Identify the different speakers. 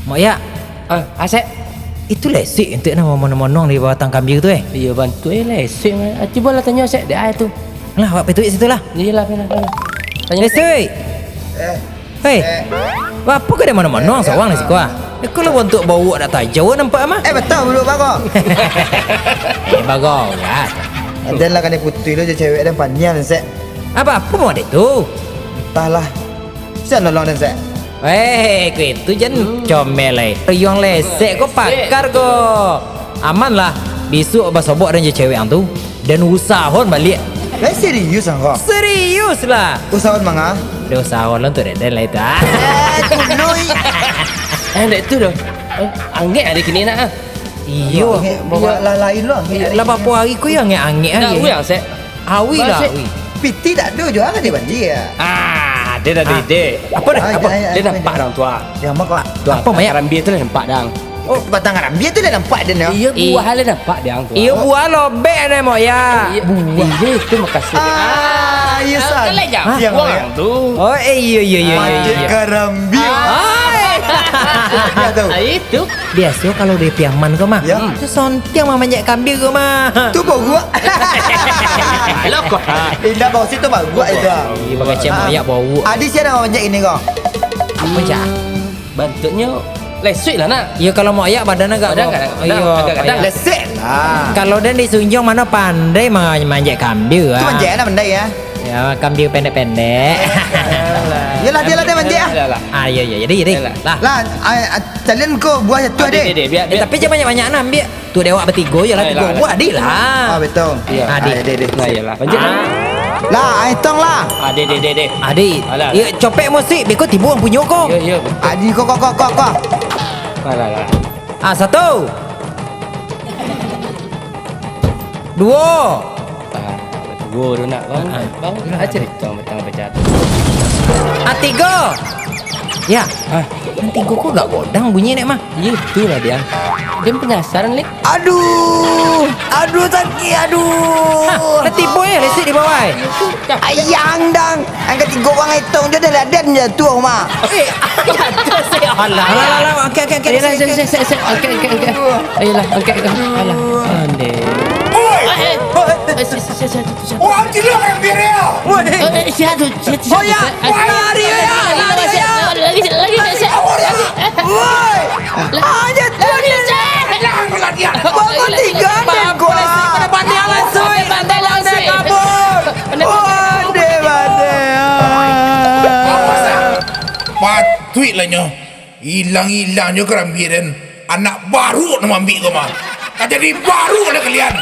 Speaker 1: Mak ya,
Speaker 2: Asep.
Speaker 1: itu lesik untuk nama monong-monong di bawah tang kambing tu
Speaker 2: Iya bantu lesik. Cubalah tanya Asep dia tu.
Speaker 1: Lah, awak petuik situ lah.
Speaker 2: Iyalah pernah. Tanya
Speaker 1: Lesik. Hei. Apa kau ada monong-monong seorang nasi kuah? Kalau untuk bawa nak tajau nampak mah.
Speaker 3: Betul dulu bagong.
Speaker 1: Bagong ya.
Speaker 3: Dan lah kan dia putih tu je cewek dan panjang Sek.
Speaker 1: Apa mau dia tu?
Speaker 3: Entahlah. Siapa nolong dan Sek?
Speaker 1: Kau itu jangan comel lah. Yang lesek kau pakar kau. Aman lah. Besok abah sobok dan je cewek yang tu. Dan usahon balik.
Speaker 3: Serius kau?
Speaker 1: Serius lah.
Speaker 3: Usahawan manga?
Speaker 1: Dia usahon lah untuk dan lah itu.
Speaker 3: Tului.
Speaker 2: Dek tu dah. Angget ada kini nak.
Speaker 1: Iyo.
Speaker 3: Bawa lain lah.
Speaker 1: Lah berapa hari kau yang angin
Speaker 2: Dah
Speaker 1: hari.
Speaker 2: uyang Asep.
Speaker 1: Awi lah.
Speaker 2: Masih-
Speaker 1: Awi.
Speaker 3: Piti tak ada jual kan dia banjir ya.
Speaker 2: Dia dah dedek.
Speaker 1: Apa dah? Apa?
Speaker 2: Dia nampak dang tua.
Speaker 3: Ya mak lah.
Speaker 1: Apa Maya?
Speaker 2: Rambia tu dah nampak dang.
Speaker 3: Oh, batang Arabia tu dah nampak dia ni.
Speaker 2: Iya buah dah nampak dang tu.
Speaker 1: Iyo buah lobek ni mo ya.
Speaker 2: Buah. Iya itu makasih.
Speaker 3: Ya sah. Yang
Speaker 2: Buang tu.
Speaker 1: Oh iya.
Speaker 3: Majid Karambia. Ya tahu.
Speaker 2: Itu.
Speaker 1: Biasa kalau dia piaman kau mah.
Speaker 3: Ya.
Speaker 1: Tu sontiang mah manjat kambing kau mah.
Speaker 3: Tu bau gua.
Speaker 2: Alah kau.
Speaker 3: Indah bau situ bau gua itu.
Speaker 1: Iya pakai cemoyak bau.
Speaker 3: Adi siapa nak manjat ini kau?
Speaker 1: Apa cak?
Speaker 2: Bentuknya lesik lah nak.
Speaker 1: Ya kalau mau ayak badan agak
Speaker 2: Badan agak-
Speaker 3: Lesek lah.
Speaker 1: Kalau dan disunjung mana pandai manjat kambing
Speaker 3: Tu manjat lah benda ya.
Speaker 1: Ya kambing pendek-pendek.
Speaker 3: Yalah dia lah dia manjat ah.
Speaker 1: Ah iya jadi.
Speaker 2: Yalah.
Speaker 1: Lah.
Speaker 3: Lah, calian kau buah tu ada.
Speaker 2: Biar
Speaker 1: Tapi jangan banyak-banyak nak ambil. Tu dewak bertiga je lah tiga
Speaker 2: Ayolah.
Speaker 1: buah adil lah.
Speaker 3: Betul.
Speaker 1: Adik.
Speaker 2: Nah iyalah. Panjat.
Speaker 3: Lah, ai tong lah.
Speaker 2: Dek.
Speaker 1: Adik.
Speaker 2: Alah.
Speaker 1: Ya copek musik beko tibu orang punya kau.
Speaker 2: Ya.
Speaker 3: Adi kau.
Speaker 2: Alah.
Speaker 1: Satu. Dua.
Speaker 2: Gua tu nak bang. Aja ditong betang pecat.
Speaker 1: Tiga. Ya. Nanti kau gak godang bunyi nek mah.
Speaker 2: Itulah dia. Dia penasaran lek.
Speaker 3: Aduh sakit aduh.
Speaker 1: Dah tibu ya lesik di bawah.
Speaker 3: Ayang dang. Angkat tiga orang hitung je dah ladan je tu mak.
Speaker 1: Alah. Okey.
Speaker 2: Ayolah, angkat. Ayolah, angkat. Alah. Ande.
Speaker 3: Wah, gila orang biar.
Speaker 2: Sihat.
Speaker 3: Oh ya, lari ya. Woi. Aja tu dia. Bangun tiga dan gua.
Speaker 1: Pandai langsung.
Speaker 2: Pandai
Speaker 1: kabur.
Speaker 3: Bande.
Speaker 4: Patut lah nyo. Hilang-hilangnya kerambiran. Anak baru nak ambil kau mah. Kau jadi baru lah kalian.